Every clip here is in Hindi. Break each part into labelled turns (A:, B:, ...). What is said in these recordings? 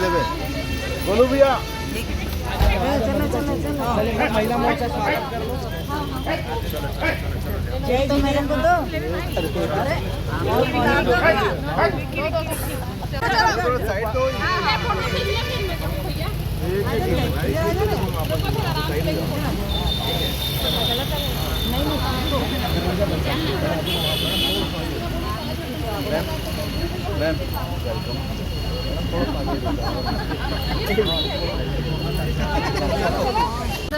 A: पे। बोलो भैया।
B: महिला मोर्चा तो मैडम को दो।
A: साइड तो मैम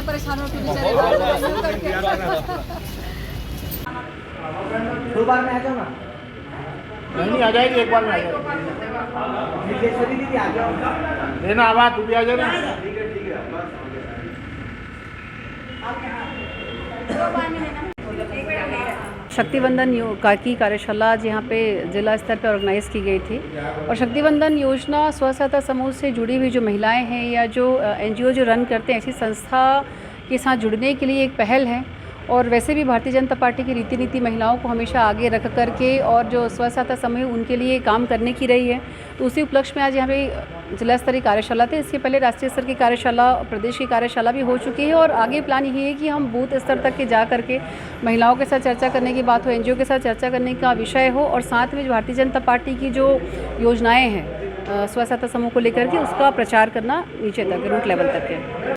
B: परेशान हो
A: दो बार में आ जाओ ना।
C: नहीं आ जाएगी, एक बार में आ जाएगी।
A: दीदी आ जाओ
C: लेना आवाज तू भी आ जाना।
D: शक्तिवंदन की कार्यशाला आज यहाँ पे ज़िला स्तर पे ऑर्गेनाइज़ की गई थी और शक्तिवंदन योजना स्व सहायता समूह से जुड़ी हुई जो महिलाएं हैं या जो एनजीओ जो रन करते हैं ऐसी संस्था के साथ जुड़ने के लिए एक पहल है। और वैसे भी भारतीय जनता पार्टी की रीति नीति महिलाओं को हमेशा आगे रख करके और जो स्व सहायता समूह उनके लिए काम करने की रही है, तो उसी उपलक्ष्य में आज यहाँ पे जिला स्तरीय कार्यशाला थे। इसके पहले राष्ट्रीय स्तर की कार्यशाला, प्रदेश की कार्यशाला भी हो चुकी है और आगे प्लान यही है कि हम बूथ स्तर तक के जा करके महिलाओं के साथ चर्चा करने की बात हो, एनजीओ के साथ चर्चा करने का विषय हो और साथ में भारतीय जनता पार्टी की जो योजनाएँ हैं स्व सहायता समूह को लेकर के उसका प्रचार करना नीचे तक, रूट लेवल तक है।